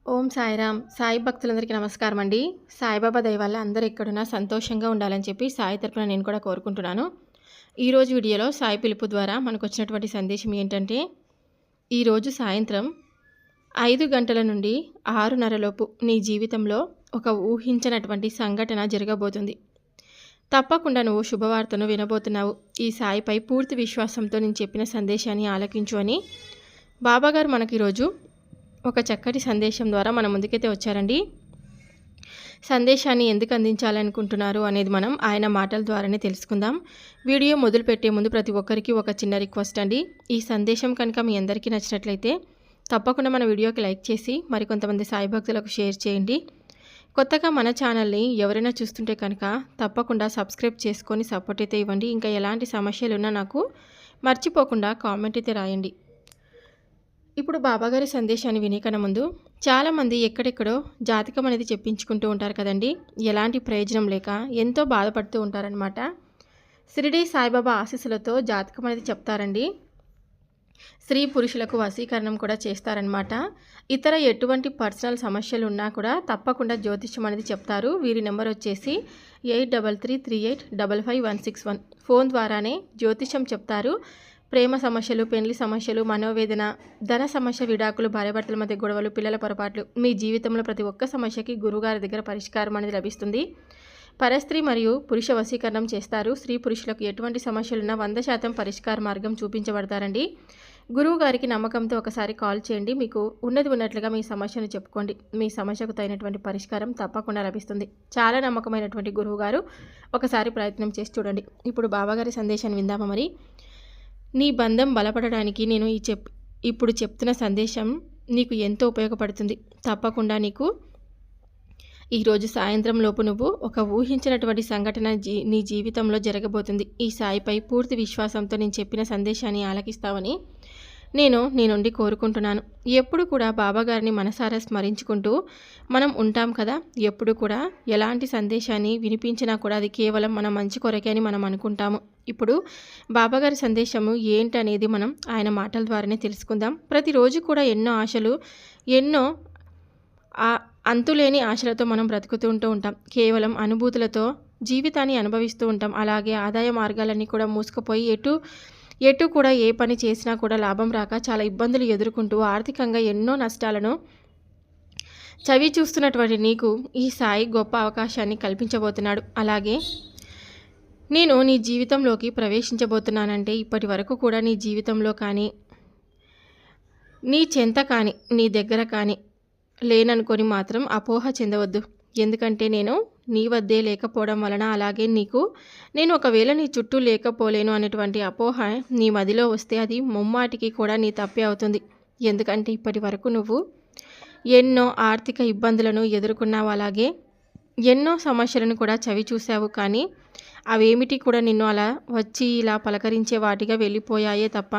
ఓం సాయిరామ్. సాయి భక్తులందరికీ నమస్కారం అండి. సాయిబాబా దయ వల్ల అందరూ ఎక్కడున్నా సంతోషంగా ఉండాలని చెప్పి సాయి తరపున నేను కూడా కోరుకుంటున్నాను. ఈరోజు వీడియోలో సాయి పిలుపు ద్వారా మనకు వచ్చినటువంటి సందేశం ఏంటంటే, ఈరోజు సాయంత్రం 5 గంటల నుండి 6:30 లోపు నీ జీవితంలో ఒక ఊహించనటువంటి సంఘటన జరగబోతుంది. తప్పకుండా నువ్వు శుభవార్తను వినబోతున్నావు. ఈ సాయిపై పూర్తి విశ్వాసంతో నేను చెప్పిన సందేశాన్ని ఆలకించు అని బాబాగారు మనకు ఈరోజు ఒక చక్కటి సందేశం ద్వారా మన ముందుకైతే వచ్చారండి. సందేశాన్ని ఎందుకు అందించాలనుకుంటున్నారు అనేది మనం ఆయన మాటల ద్వారానే తెలుసుకుందాం. వీడియో మొదలుపెట్టే ముందు ప్రతి ఒక్కరికి ఒక చిన్న రిక్వెస్ట్ అండి. ఈ సందేశం కనుక మీ అందరికీ నచ్చినట్లయితే తప్పకుండా మన వీడియోకి లైక్ చేసి మరికొంతమంది సాయి భక్తులకు షేర్ చేయండి. కొత్తగా మన ఛానల్ని ఎవరైనా చూస్తుంటే కనుక తప్పకుండా సబ్స్క్రైబ్ చేసుకొని సపోర్ట్ అయితే ఇవ్వండి. ఇంకా ఎలాంటి సమస్యలు ఉన్నా నాకు మర్చిపోకుండా కామెంట్ అయితే రాయండి. ఇప్పుడు బాబాగారి సందేశాన్ని వినేకన్నా ముందు చాలామంది ఎక్కడెక్కడో జాతకం అనేది చెప్పించుకుంటూ ఉంటారు కదండి. ఎలాంటి ప్రయోజనం లేక ఎంతో బాధపడుతూ ఉంటారనమాట. షిరిడి సాయిబాబా ఆశీస్సులతో జాతకం అనేది చెప్తారండి. స్త్రీ పురుషులకు వశీకరణం కూడా చేస్తారనమాట. ఇతర ఎటువంటి పర్సనల్ సమస్యలు ఉన్నా కూడా తప్పకుండా జ్యోతిష్యం అనేది చెప్తారు. వీరి నెంబర్ వచ్చేసి 8338555161. ఫోన్ ద్వారానే జ్యోతిష్యం చెప్తారు. ప్రేమ సమస్యలు, పెళ్లి సమస్యలు, మనోవేదన, ధన సమస్య, విడాకులు, భార్యాభర్తల మధ్య గొడవలు, పిల్లల పొరపాట్లు, మీ జీవితంలో ప్రతి ఒక్క సమస్యకి గురువుగారి దగ్గర పరిష్కారం అనేది లభిస్తుంది. పరస్త్రీ మరియు పురుష వశీకరణం చేస్తారు. స్త్రీ పురుషులకు ఎటువంటి సమస్యలున్నా 100% పరిష్కార మార్గం చూపించబడతారండి. గురువు గారికి నమ్మకంతో ఒకసారి కాల్ చేయండి. మీకు ఉన్నది ఉన్నట్లుగా మీ సమస్యను చెప్పుకోండి. మీ సమస్యకు తగినటువంటి పరిష్కారం తప్పకుండా లభిస్తుంది. చాలా నమ్మకమైనటువంటి గురువు గారు. ఒకసారి ప్రయత్నం చేసి చూడండి. ఇప్పుడు బాబాగారి సందేశాన్ని విందామా మరి. నీ బంధం బలపడడానికి నేను ఇప్పుడు చెప్తున్న సందేశం నీకు ఎంతో ఉపయోగపడుతుంది. తప్పకుండా నీకు ఈరోజు సాయంత్రం లోపు నువ్వు ఒక ఊహించినటువంటి సంఘటన నీ జీవితంలో జరగబోతుంది. ఈ సాయిపై పూర్తి విశ్వాసంతో నేను చెప్పిన సందేశాన్ని ఆలకిస్తావని నీ నుండి కోరుకుంటున్నాను. ఎప్పుడు కూడా బాబాగారిని మనసారా స్మరించుకుంటూ మనం ఉంటాం కదా. ఎప్పుడు కూడా ఎలాంటి సందేశాన్ని వినిపించినా కూడా అది కేవలం మన మంచి కొరకే అని మనం అనుకుంటాము. ఇప్పుడు బాబాగారి సందేశము ఏంటనేది మనం ఆయన మాటల ద్వారానే తెలుసుకుందాం. ప్రతిరోజు కూడా ఎన్నో ఆశలు, ఎన్నో అంతులేని ఆశలతో మనం బ్రతుకుతూ ఉంటాం. కేవలం అనుభూతులతో జీవితాన్ని అనుభవిస్తూ ఉంటాం. అలాగే ఆదాయ మార్గాలన్నీ కూడా మూసుకుపోయి ఎటు కూడా ఏ పని చేసినా కూడా లాభం రాక చాలా ఇబ్బందులు ఎదుర్కొంటూ ఆర్థికంగా ఎన్నో నష్టాలను చవి చూస్తున్నటువంటి నీకు ఈ సాయి గొప్ప అవకాశాన్ని కల్పించబోతున్నాడు. అలాగే నేను నీ జీవితంలోకి ప్రవేశించబోతున్నానంటే ఇప్పటి వరకు కూడా నీ జీవితంలో కానీ, నీ చెంత కానీ, నీ దగ్గర కానీ లేననుకొని మాత్రం అపోహ చెందవద్దు. ఎందుకంటే నేను నీ వద్దే లేకపోవడం వలన, అలాగే నేను ఒకవేళ నీ చుట్టూ లేకపోలేను అనేటువంటి అపోహ నీ మదిలో వస్తే అది ముమ్మాటికి కూడా నీ తప్పే అవుతుంది. ఎందుకంటే ఇప్పటి వరకు నువ్వు ఎన్నో ఆర్థిక ఇబ్బందులను ఎదుర్కొన్నావు. అలాగే ఎన్నో సమస్యలను కూడా చవి చూసావు. కానీ అవేమిటి కూడా నిన్ను అలా వచ్చి ఇలా పలకరించే వాటిగా వెళ్ళిపోయాయే తప్ప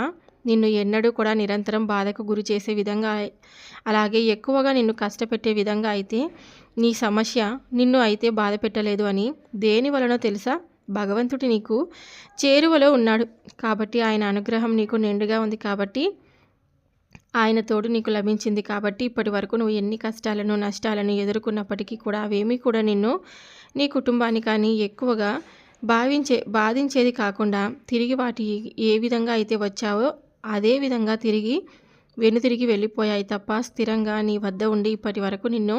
నిన్ను ఎన్నడూ కూడా నిరంతరం బాధకు గురి చేసే విధంగా, అలాగే ఎక్కువగా నిన్ను కష్టపెట్టే విధంగా అయితే నీ సమస్య నిన్ను అయితే బాధ పెట్టలేదు అని దేని వలనో తెలుసా? భగవంతుడు నీకు చేరువలో ఉన్నాడు కాబట్టి, ఆయన అనుగ్రహం నీకు నిండుగా ఉంది కాబట్టి, ఆయన తోడు నీకు లభించింది కాబట్టి ఇప్పటి వరకు నువ్వు ఎన్ని కష్టాలను, నష్టాలను ఎదుర్కొన్నప్పటికీ కూడా అవేమీ కూడా నిన్ను, నీ కుటుంబాన్ని కానీ ఎక్కువగా బాధించేది కాకుండా తిరిగి వాటి ఏ విధంగా అయితే వచ్చావో అదే విధంగా వెనుతిరిగి వెళ్ళిపోయాయి తప్ప స్థిరంగా నీ వద్ద ఉండి ఇప్పటి వరకు నిన్ను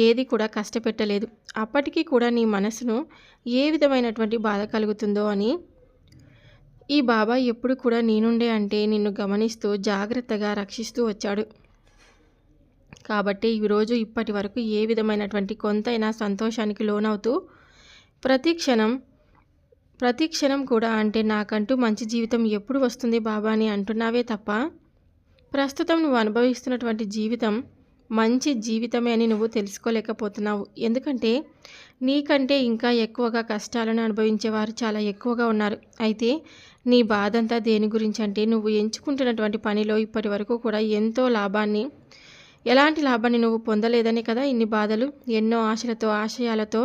ఏది కూడా కష్టపెట్టలేదు. అప్పటికీ కూడా నీ మనసును ఏ విధమైనటువంటి బాధ కలుగుతుందో అని ఈ బాబా ఎప్పుడు కూడా నీ నుండే అంటే నిన్ను గమనిస్తూ జాగ్రత్తగా రక్షిస్తూ వచ్చాడు. కాబట్టి ఈరోజు ఇప్పటి వరకు ఏ విధమైనటువంటి కొంతైనా సంతోషానికి లోనవుతూ ప్రతి క్షణం కూడా అంటే నాకంటూ మంచి జీవితం ఎప్పుడు వస్తుంది బాబా అని అంటున్నావే తప్ప, ప్రస్తుతం నువ్వు అనుభవిస్తున్నటువంటి జీవితం మంచి జీవితమే అని నువ్వు తెలుసుకోలేకపోతున్నావు. ఎందుకంటే నీకంటే ఇంకా ఎక్కువగా కష్టాలను అనుభవించేవారు చాలా ఎక్కువగా ఉన్నారు. అయితే నీ బాధంతా దేని గురించి అంటే నువ్వు ఎంచుకుంటున్నటువంటి పనిలో ఇప్పటి వరకు కూడా ఎలాంటి లాభాన్ని నువ్వు పొందలేదని కదా ఇన్ని బాధలు. ఎన్నో ఆశలతో, ఆశయాలతో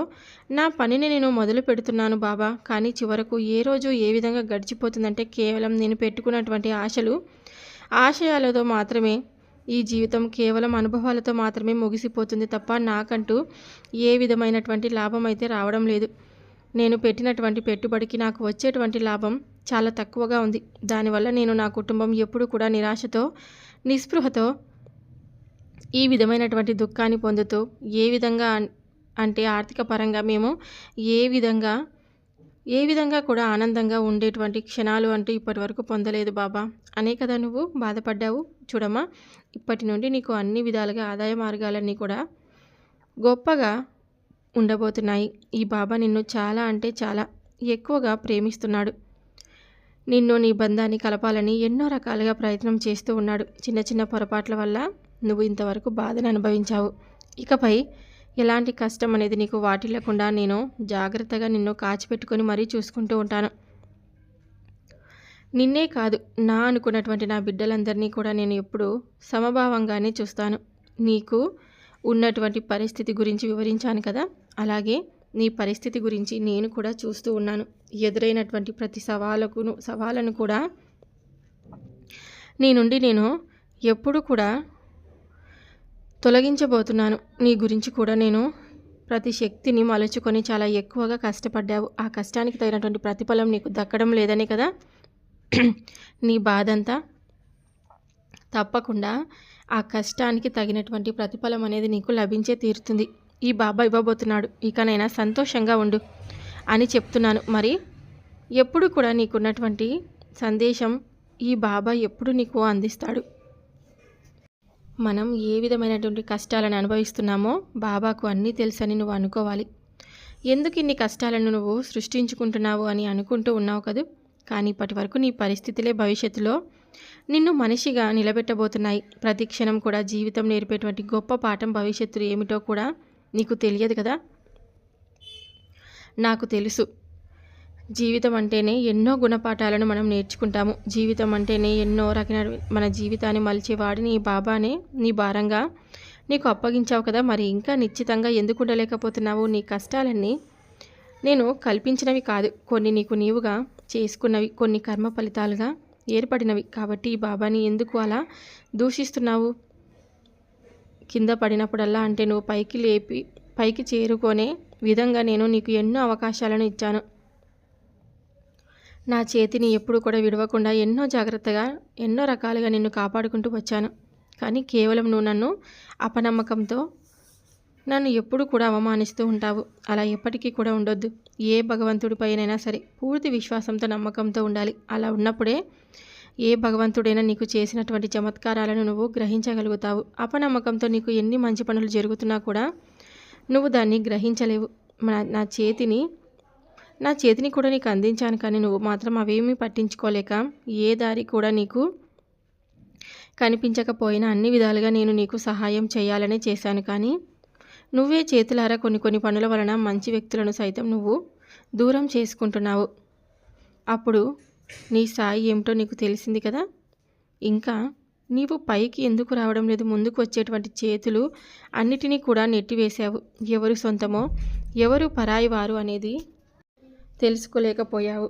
నా పనిని నేను మొదలు పెడుతున్నాను బాబా, కానీ చివరకు ఏ రోజు ఏ విధంగా గడిచిపోతుందంటే కేవలం నేను పెట్టుకున్నటువంటి ఆశయాలతో మాత్రమే ఈ జీవితం కేవలం అనుభవాలతో మాత్రమే ముగిసిపోతుంది తప్ప నాకంటూ ఏ విధమైనటువంటి లాభం అయితే రావడం లేదు. నేను పెట్టినటువంటి పెట్టుబడికి నాకు వచ్చేటువంటి లాభం చాలా తక్కువగా ఉంది. దానివల్ల నేను, నా కుటుంబం ఎప్పుడూ కూడా నిరాశతో, నిస్పృహతో ఈ విధమైనటువంటి దుఃఖాన్ని పొందుతూ ఏ విధంగా అంటే ఆర్థిక పరంగా మేము ఏ విధంగా కూడా ఆనందంగా ఉండేటువంటి క్షణాలు అంటూ ఇప్పటి వరకు పొందలేదు బాబా అనే కదా నువ్వు బాధపడ్డావు. చూడమ్మా, ఇప్పటి నుండి నీకు అన్ని విధాలుగా ఆదాయ మార్గాలన్నీ కూడా గొప్పగా ఉండబోతున్నాయి. ఈ బాబా నిన్ను చాలా అంటే చాలా ఎక్కువగా ప్రేమిస్తున్నాడు. నిన్ను, నీ బంధాన్ని కలపాలని ఎన్నో రకాలుగా ప్రయత్నం చేస్తూ ఉన్నాడు. చిన్న చిన్న పొరపాట్ల వల్ల నువ్వు ఇంతవరకు బాధను అనుభవించావు. ఇకపై ఎలాంటి కష్టం అనేది నీకు వాటిల్లకుండా నేను జాగ్రత్తగా నిన్ను కాచిపెట్టుకొని మరీ చూసుకుంటూ ఉంటాను. నిన్నే కాదు, నా అనుకున్నటువంటి నా బిడ్డలందరినీ కూడా నేను ఎప్పుడూ సమభావంగానే చూస్తాను. నీకు ఉన్నటువంటి పరిస్థితి గురించి వివరించాను కదా, అలాగే నీ పరిస్థితి గురించి నేను కూడా చూస్తూ ఉన్నాను. ఎదురైనటువంటి ప్రతి సవాలను కూడా నీ నుండి నేను ఎప్పుడు కూడా తొలగించబోతున్నాను. నీ గురించి కూడా నేను ప్రతి శక్తిని మలుచుకొని చాలా ఎక్కువగా కష్టపడ్డావు. ఆ కష్టానికి తగినటువంటి ప్రతిఫలం నీకు దక్కడం లేదని కదా నీ బాధంతా. తప్పకుండా ఆ కష్టానికి తగినటువంటి ప్రతిఫలం అనేది నీకు లభించే తీరుతుంది. ఈ బాబా ఇవ్వబోతున్నాడు, ఇకనైనా సంతోషంగా ఉండు అని చెప్తున్నాను. మరి ఎప్పుడు కూడా నీకున్నటువంటి సందేశం ఈ బాబా ఎప్పుడు నీకు అందిస్తాడు. మనం ఏ విధమైనటువంటి కష్టాలను అనుభవిస్తున్నామో బాబాకు అన్నీ తెలుసని నువ్వు అనుకోవాలి. ఎందుకు ఇన్ని కష్టాలను నువ్వు సృష్టించుకుంటున్నావు అని అనుకుంటూ ఉన్నావు కదా, కానీ ఇప్పటి వరకు నీ పరిస్థితులే భవిష్యత్తులో నిన్ను మనిషిగా నిలబెట్టబోతున్నాయి. ప్రతి క్షణం కూడా జీవితం నేర్పేటువంటి గొప్ప పాఠం భవిష్యత్తు ఏమిటో కూడా నీకు తెలియదు కదా. నాకు తెలుసు. జీవితం అంటేనే ఎన్నో గుణపాఠాలను మనం నేర్చుకుంటాము. జీవితం అంటేనే ఎన్నో రకాల మన జీవితాన్ని మలిచేవాడిని ఈ బాబానే నీ భారంగా నీకు అప్పగించావు కదా. మరి ఇంకా నిశ్చితంగా ఎందుకు ఉండలేకపోతున్నావు? నీ కష్టాలన్నీ నేను కల్పించినవి కాదు, కొన్ని నీకు నీవుగా చేసుకున్నవి, కొన్ని కర్మ ఫలితాలుగా ఏర్పడినవి. కాబట్టి ఈ బాబాని ఎందుకు అలా దూషిస్తున్నావు? కింద పడినప్పుడల్లా అంటే నువ్వు పైకి చేరుకునే విధంగా నేను నీకు ఎన్నో అవకాశాలను ఇచ్చాను. నా చేతిని ఎప్పుడు కూడా విడవకుండా ఎన్నో జాగ్రత్తగా ఎన్నో రకాలుగా నిన్ను కాపాడుకుంటూ వచ్చాను. కానీ కేవలం నువ్వు నన్ను అపనమ్మకంతో నన్ను ఎప్పుడు కూడా అవమానిస్తూ ఉంటావు. అలా ఎప్పటికీ కూడా ఉండొద్దు. ఏ భగవంతుడిపైనైనా సరే పూర్తి విశ్వాసంతో, నమ్మకంతో ఉండాలి. అలా ఉన్నప్పుడే ఏ భగవంతుడైనా నీకు చేసినటువంటి చమత్కారాలను నువ్వు గ్రహించగలుగుతావు. అపనమ్మకంతో నీకు ఎన్ని మంచి పనులు జరుగుతున్నా కూడా నువ్వు దాన్ని గ్రహించలేవు. నా చేతిని కూడా నీకు అందించాను, కానీ నువ్వు మాత్రం అవేమీ పట్టించుకోలేక ఏ దారి కూడా నీకు కనిపించకపోయినా అన్ని విధాలుగా నేను నీకు సహాయం చేయాలనే చేశాను. కానీ నువ్వే చేతులారా కొన్ని పనుల వలన మంచి వ్యక్తులను సైతం నువ్వు దూరం చేసుకుంటున్నావు. అప్పుడు నీ స్థాయి ఏమిటో నీకు తెలిసింది కదా. ఇంకా నీవు పైకి ఎందుకు రావడం లేదు? ముందుకు వచ్చేటువంటి చేతులు అన్నిటినీ కూడా నెట్టివేశావు. ఎవరు సొంతమో ఎవరు పరాయి వారు అనేది తెలుసుకోలేకపోయావు.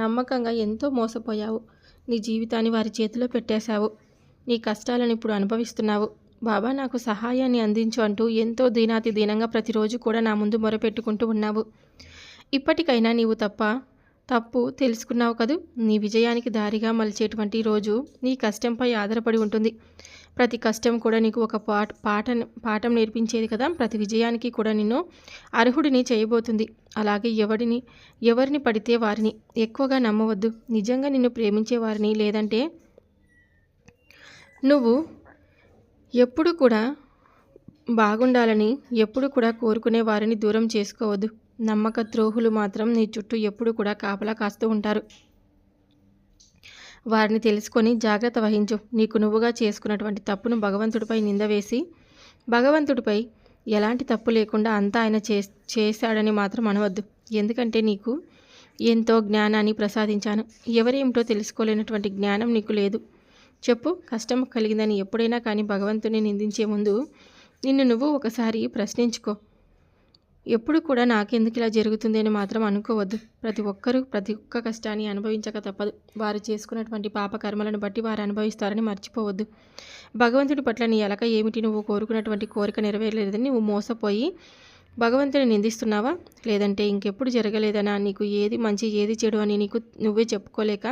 నమ్మకంగా ఎంతో మోసపోయావు. నీ జీవితాన్ని వారి చేతిలో పెట్టేశావు. నీ కష్టాలను ఇప్పుడు అనుభవిస్తున్నావు. బాబా నాకు సహాయాన్ని అందించు అంటూ ఎంతో దీనాతి దీనంగా ప్రతిరోజు కూడా నా ముందు మొరపెట్టుకుంటూ ఉన్నావు. ఇప్పటికైనా నీవు తప్పు తెలుసుకున్నావు కదూ. నీ విజయానికి దారిగా మలిచేటువంటి రోజు నీ కష్టంపై ఆధారపడి ఉంటుంది. ప్రతి కష్టం కూడా నీకు ఒక పాఠం నేర్పించేది కదా. ప్రతి విజయానికి కూడా నిన్ను అర్హుడిని చేయబోతుంది. అలాగే ఎవరిని పడితే వారిని ఎక్కువగా నమ్మవద్దు. నిజంగా నిన్ను ప్రేమించే వారిని, లేదంటే నువ్వు ఎప్పుడు కూడా బాగుండాలని ఎప్పుడు కూడా కోరుకునే వారిని దూరం చేసుకోవద్దు. నమ్మక ద్రోహులు మాత్రం నీ చుట్టూ ఎప్పుడు కూడా కాపలా కాస్తూ ఉంటారు. వారిని తెలుసుకొని జాగ్రత్త వహించు. నీకు నువ్వుగా చేసుకున్నటువంటి తప్పును భగవంతుడిపై నింద వేసి భగవంతుడిపై ఎలాంటి తప్పు లేకుండా అంతా ఆయన చేశాడని మాత్రం అనవద్దు. ఎందుకంటే నీకు ఎంతో జ్ఞానాన్ని ప్రసాదించాను. ఎవరేమిటో తెలుసుకోలేనటువంటి జ్ఞానం నీకు లేదు. చెప్పు, కష్టం కలిగిందని ఎప్పుడైనా కానీ భగవంతుని నిందించే ముందు నిన్ను నువ్వు ఒకసారి ప్రశ్నించుకో. ఎప్పుడు కూడా నాకెందుకు ఇలా జరుగుతుంది అని మాత్రం అనుకోవద్దు. ప్రతి ఒక్కరూ ప్రతి ఒక్క కష్టాన్ని అనుభవించక తప్పదు. వారు చేసుకున్నటువంటి పాప కర్మలను బట్టి వారు అనుభవిస్తారని మర్చిపోవద్దు. భగవంతుడి పట్ల నీ ఎలక ఏమిటి? నువ్వు కోరుకున్నటువంటి కోరిక నెరవేరలేదని నువ్వు మోసపోయి భగవంతుని నిందిస్తున్నావా? లేదంటే ఇంకెప్పుడు జరగలేదనా? నీకు ఏది మంచి ఏది చెడు అని నీకు నువ్వే చెప్పుకోలేక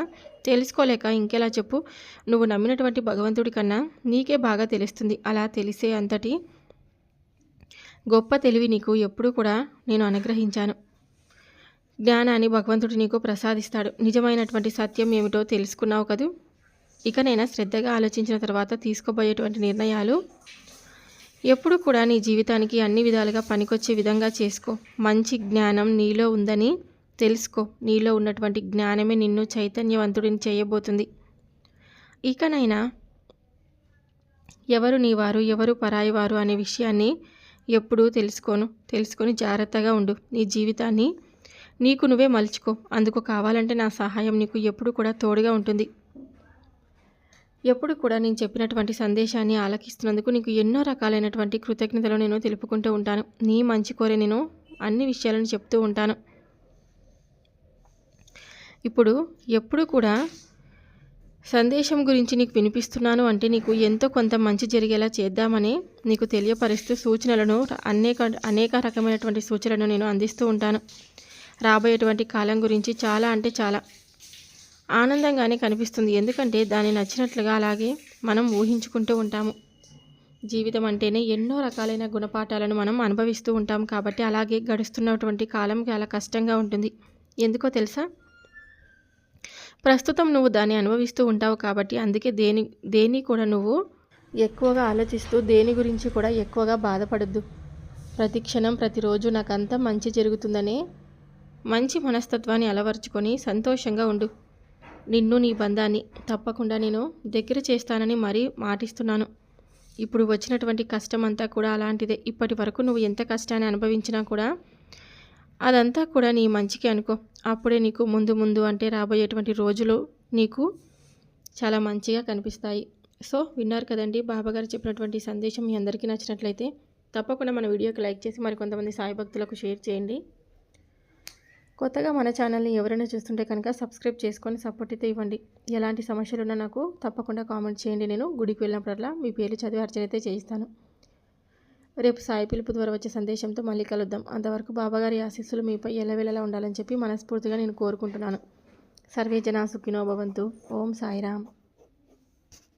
తెలుసుకోలేక ఇంకెలా చెప్పు? నువ్వు నమ్మినటువంటి భగవంతుడి కన్నా నీకే బాగా తెలుస్తుంది. అలా తెలిసే అంతటి గొప్ప తెలివి నీకు ఎప్పుడూ కూడా నేను అనుగ్రహించాను. జ్ఞానాన్ని భగవంతుడు నీకు ప్రసాదిస్తాడు. నిజమైనటువంటి సత్యం ఏమిటో తెలుసుకున్నావు కదూ. ఇకనైనా శ్రద్ధగా ఆలోచించిన తర్వాత తీసుకోబోయేటువంటి నిర్ణయాలు ఎప్పుడు కూడా నీ జీవితానికి అన్ని విధాలుగా పనికొచ్చే విధంగా చేసుకో. మంచి జ్ఞానం నీలో ఉందని తెలుసుకో. నీలో ఉన్నటువంటి జ్ఞానమే నిన్ను చైతన్యవంతుడిని చేయబోతుంది. ఇకనైనా ఎవరు నీవారు ఎవరు పరాయివారు అనే విషయాన్ని ఎప్పుడూ తెలుసుకొని జాగ్రత్తగా ఉండు. నీ జీవితాన్ని నీకు నువ్వే మలుచుకో. అందుకు కావాలంటే నా సహాయం నీకు ఎప్పుడు కూడా తోడుగా ఉంటుంది. ఎప్పుడు కూడా నేను చెప్పినటువంటి సందేశాన్ని ఆలకిస్తున్నందుకు నీకు ఎన్నో రకాలైనటువంటి కృతజ్ఞతలు నేను తెలుపుకుంటూ ఉంటాను. నీ మంచి కోరే నేను అన్ని విషయాలను చెప్తూ ఉంటాను. ఇప్పుడు ఎప్పుడు కూడా సందేశం గురించి నీకు వినిపిస్తున్నాను అంటే నీకు ఎంతో కొంత మంచి జరిగేలా చేద్దామని నీకు తెలియపరుస్తూ సూచనలను అనేక రకమైనటువంటి సూచనలను నేను అందిస్తూ ఉంటాను. రాబోయేటువంటి కాలం గురించి చాలా అంటే చాలా ఆనందంగానే కనిపిస్తుంది. ఎందుకంటే దాన్ని నచ్చినట్లుగా అలాగే మనం ఊహించుకుంటూ ఉంటాము. జీవితం అంటేనే ఎన్నో రకాలైన గుణపాఠాలను మనం అనుభవిస్తూ ఉంటాం. కాబట్టి అలాగే గడుస్తున్నటువంటి కాలం చాలా కష్టంగా ఉంటుంది. ఎందుకో తెలుసా? ప్రస్తుతం నువ్వు దాన్ని అనుభవిస్తూ ఉంటావు కాబట్టి అందుకే దేని కూడా నువ్వు ఎక్కువగా ఆలోచిస్తూ దేని గురించి కూడా ఎక్కువగా బాధపడద్దు. ప్రతి క్షణం ప్రతిరోజు నాకంతా మంచి జరుగుతుందనే మంచి మనస్తత్వాన్ని అలవర్చుకొని సంతోషంగా ఉండు. నిన్ను నీ బంధాన్ని తప్పకుండా నేను దగ్గర చేస్తానని మరీ మాటిస్తున్నాను. ఇప్పుడు వచ్చినటువంటి కష్టం అంతా కూడా అలాంటిదే. ఇప్పటి వరకు నువ్వు ఎంత కష్టాన్ని అనుభవించినా కూడా అదంతా కూడా నీ మంచికి అనుకో. అప్పుడే నీకు ముందు అంటే రాబోయేటువంటి రోజులు నీకు చాలా మంచిగా కనిపిస్తాయి. సో విన్నారు కదండి, బాబాగారు చెప్పినటువంటి సందేశం మీ అందరికీ నచ్చినట్లయితే తప్పకుండా మన వీడియోకి లైక్ చేసి మరికొంతమంది సాయి భక్తులకు షేర్ చేయండి. కొత్తగా మన ఛానల్ని ఎవరైనా చూస్తుంటే కనుక సబ్స్క్రైబ్ చేసుకొని సపోర్ట్ అయితే ఇవ్వండి. ఎలాంటి సమస్యలు ఉన్నా నాకు తప్పకుండా కామెంట్ చేయండి. నేను గుడికి వెళ్ళినప్పుడల్లా మీ పేర్లు చదివి అర్చన అయితే చేయిస్తాను. రేపు సాయి పిలుపు ద్వారా వచ్చే సందేశంతో మళ్ళీ కలుద్దాం. అంతవరకు బాబాగారి ఆశీస్సులు మీపై ఎల్లవేళలా ఉండాలని చెప్పి మనస్ఫూర్తిగా నేను కోరుకుంటున్నాను. సర్వే జనా సుఖినో భవంతు. ఓం సాయిరామ్.